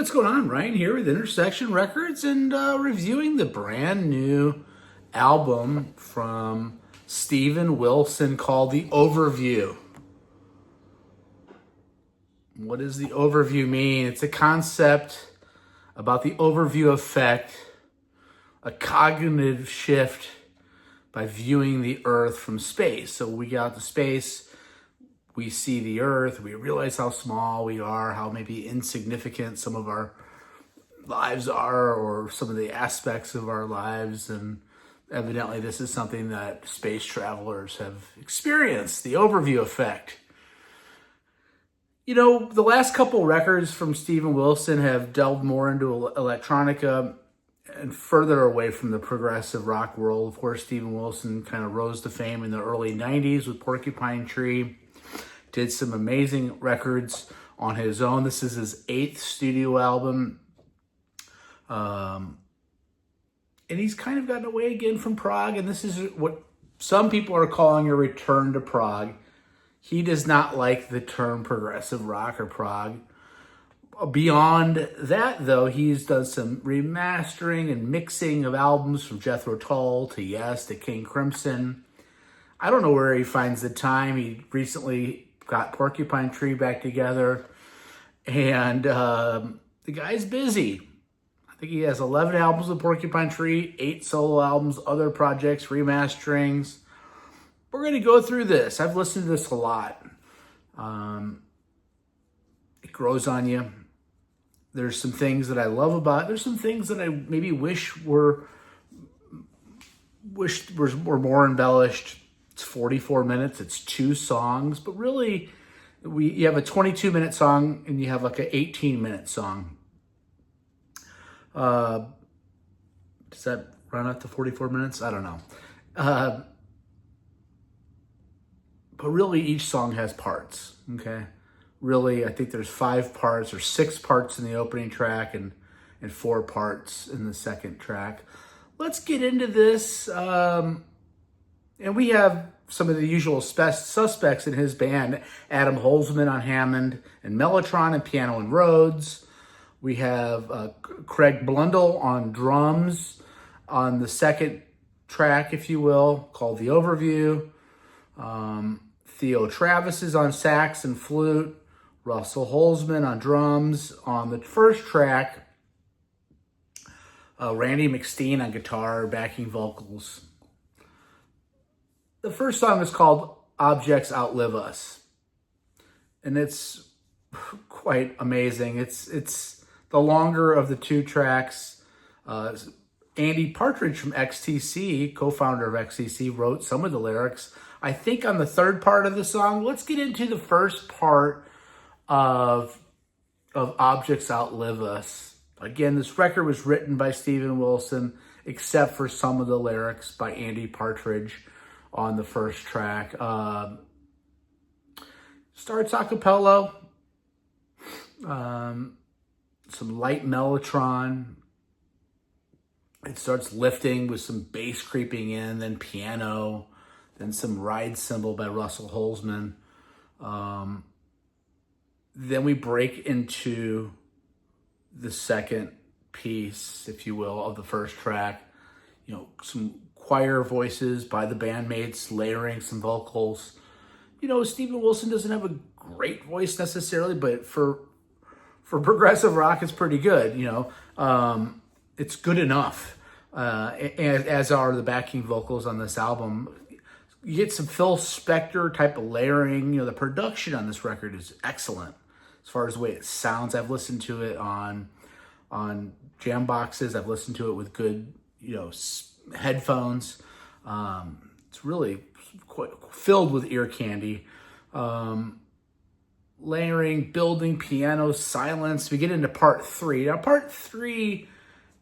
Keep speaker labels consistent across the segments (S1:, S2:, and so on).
S1: What's going on? Ryan here with Intersection Records and reviewing the brand new album from Steven Wilson called The Overview. What does the overview mean? It's a concept about the overview effect, a cognitive shift by viewing the Earth from space. So we get out to space, we see the Earth, we realize how small we are, how maybe insignificant some of our lives are, or some of the aspects of our lives. And evidently this is something that space travelers have experienced, the overview effect. You know, the last couple records from Steven Wilson have delved more into electronica and further away from the progressive rock world. Of course, Steven Wilson kind of rose to fame in the early 90s with Porcupine Tree. Did some amazing records on his own. This is his 8th studio album. And he's kind of gotten away again from prog, and this is what some people are calling a return to prog. He does not like the term progressive rock or prog. Beyond that, though, he's done some remastering and mixing of albums from Jethro Tull to Yes to King Crimson. I don't know where he finds the time. He recently got Porcupine Tree back together, and the guy's busy. I think he has 11 albums with Porcupine Tree, 8 solo albums, other projects, remasterings. We're going to go through this. I've listened to this a lot. It grows on you. There's some things that I love about it. There's some things that I maybe wish were more embellished. It's 44 minutes. It's 2 songs, but really, you have a 22-minute song and you have like an 18-minute song. Does that run out to 44 minutes? I don't know. But really, each song has parts. Okay, really, I think there's 5 parts or 6 parts in the opening track and 4 parts in the second track. Let's get into this. And we have some of the usual suspects in his band. Adam Holzman on Hammond and Mellotron and piano and Rhodes. We have Craig Blundell on drums on the second track, if you will, called The Overview. Theo Travis is on sax and flute. Russell Holzman on drums on the first track. Randy McSteen on guitar, backing vocals. The first song is called Objects Outlive Us, and it's quite amazing. It's the longer of the 2 tracks. Andy Partridge from XTC, co-founder of XTC, wrote some of the lyrics, I think, on the third part of the song. Let's get into the first part of Objects Outlive Us. Again, this record was written by Steven Wilson, except for some of the lyrics by Andy Partridge on the first track. Starts a cappella, some light mellotron. It starts lifting with some bass creeping in, then piano, then some ride cymbal by Russell Holzman. Then we break into the second piece, if you will, of the first track. You know, some choir voices by the bandmates, layering some vocals. You know, Steven Wilson doesn't have a great voice necessarily, but for progressive rock, it's pretty good. You know, it's good enough. As are the backing vocals on this album. You get some Phil Spector type of layering. You know, the production on this record is excellent as far as the way it sounds. I've listened to it on jam boxes. I've listened to it with good, you know, headphones. It's really quite filled with ear candy. Layering, building, piano, silence. We get into part 3. Now, part 3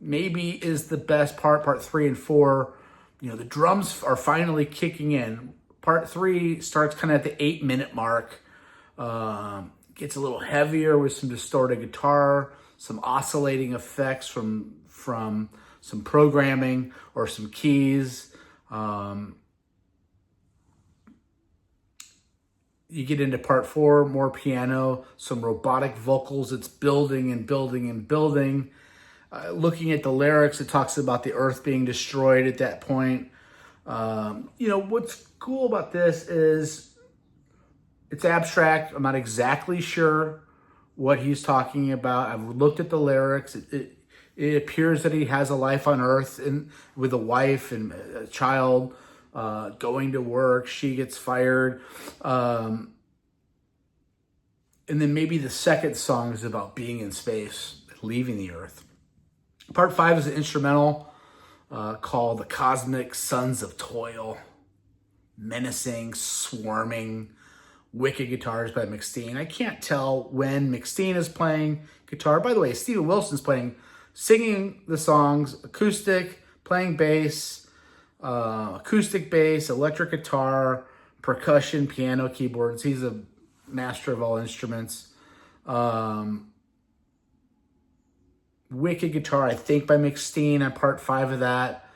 S1: maybe is the best part. Part 3 and 4, you know, the drums are finally kicking in. Part 3 starts kind of at the 8-minute mark. Gets a little heavier with some distorted guitar, some oscillating effects from some programming or some keys. You get into part 4, more piano, some robotic vocals. It's building and building and building. Looking at the lyrics, it talks about the earth being destroyed at that point. What's cool about this is it's abstract. I'm not exactly sure what he's talking about. I've looked at the lyrics. It appears that he has a life on earth and with a wife and a child, going to work. She gets fired. And then maybe the second song is about being in space, leaving the earth. Part 5 is an instrumental called The Cosmic Sons of Toil. Menacing, swarming, wicked guitars by McSteen. I can't tell when McSteen is playing guitar. By the way, Steven Wilson's singing the songs, acoustic, playing bass, acoustic bass, electric guitar, percussion, piano, keyboards. He's a master of all instruments. Wicked guitar, I think, by McSteen on part 5 of that.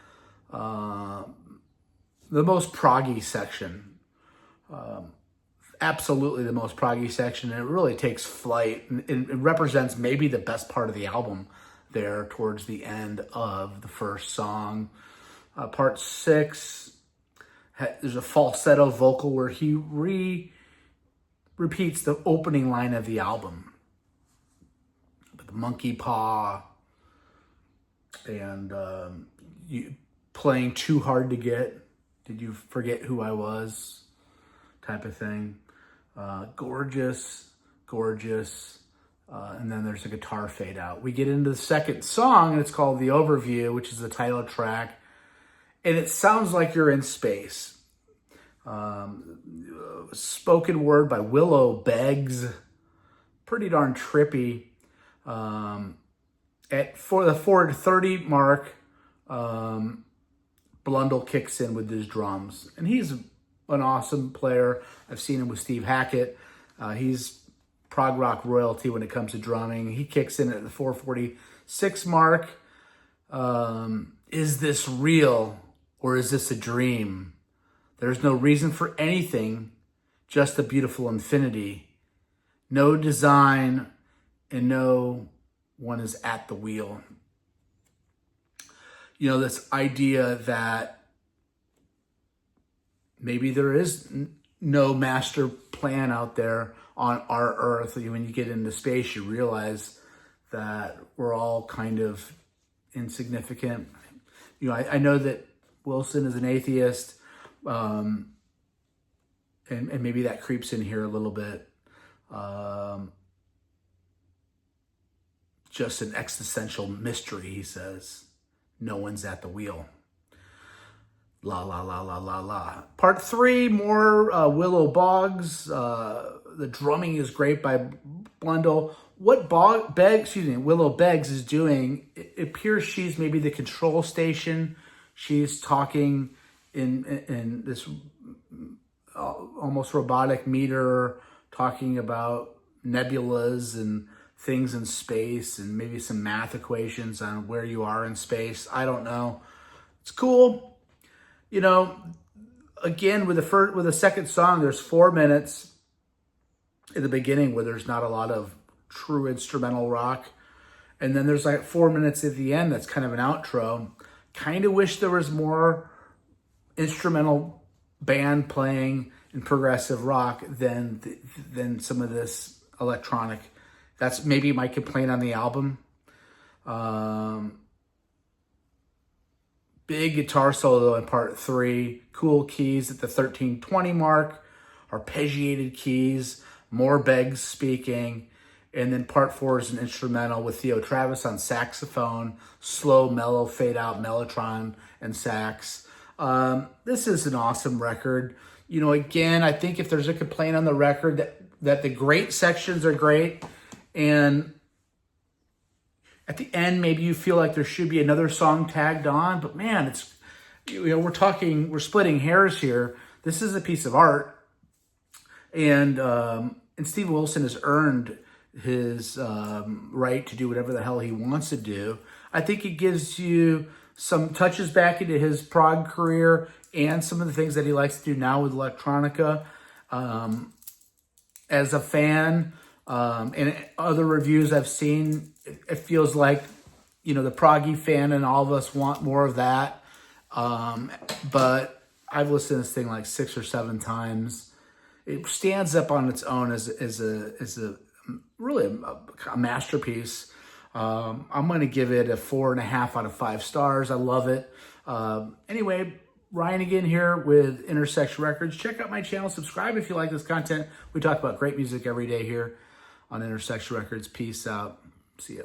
S1: The most proggy section. Absolutely the most proggy section. And it really takes flight. And it represents maybe the best part of the album there towards the end of the first song. Part 6, there's a falsetto vocal where he repeats the opening line of the album. The monkey paw and you playing too hard to get. Did you forget who I was? Type of thing. Gorgeous. And then there's a guitar fade out. We get into the second song, and it's called The Overview, which is the title track. And it sounds like you're in space. Spoken word by Willow Beggs. Pretty darn trippy. For the 4:30 mark, Blundell kicks in with his drums. And he's an awesome player. I've seen him with Steve Hackett. He's prog rock royalty when it comes to drumming. He kicks in at the 4:46 mark. Is this real or is this a dream? There's no reason for anything, just a beautiful infinity. No design and no one is at the wheel. This idea that maybe there is no master plan out there on our Earth. When you get into space, you realize that we're all kind of insignificant. I know that Wilson is an atheist, and maybe that creeps in here a little bit. Just an existential mystery, he says. No one's at the wheel. La, la, la, la, la, la. Part 3, more Willow Boggs. The drumming is great by Blundell. What Willow Beggs is doing, it appears she's maybe the control station. She's talking in this almost robotic meter, talking about nebulas and things in space and maybe some math equations on where you are in space. I don't know. It's cool. Again, with the second song, there's 4 minutes in the beginning where there's not a lot of true instrumental rock. And then there's like 4 minutes at the end that's kind of an outro. Kind of wish there was more instrumental band playing in progressive rock than some of this electronic. That's maybe my complaint on the album. Big guitar solo in part 3. Cool keys at the 13:20 mark. Arpeggiated keys. More Beggs speaking. And then part 4 is an instrumental with Theo Travis on saxophone. Slow, mellow, fade out, mellotron, and sax. This is an awesome record. Again, I think if there's a complaint on the record that the great sections are great, and at the end, maybe you feel like there should be another song tagged on, but man, it's, we're splitting hairs here. This is a piece of art, and Steve Wilson has earned his right to do whatever the hell he wants to do. I think it gives you some touches back into his prog career and some of the things that he likes to do now with electronica. as a fan, and other reviews I've seen, it feels like, you know, the proggy fan and all of us want more of that. But I've listened to this thing like 6 or 7 times. It stands up on its own as a really a masterpiece. I'm going to give it a 4.5 out of 5 stars. I love it. Anyway, Ryan again here with Intersection Records. Check out my channel. Subscribe if you like this content. We talk about great music every day here on Intersection Records. Peace out. See ya.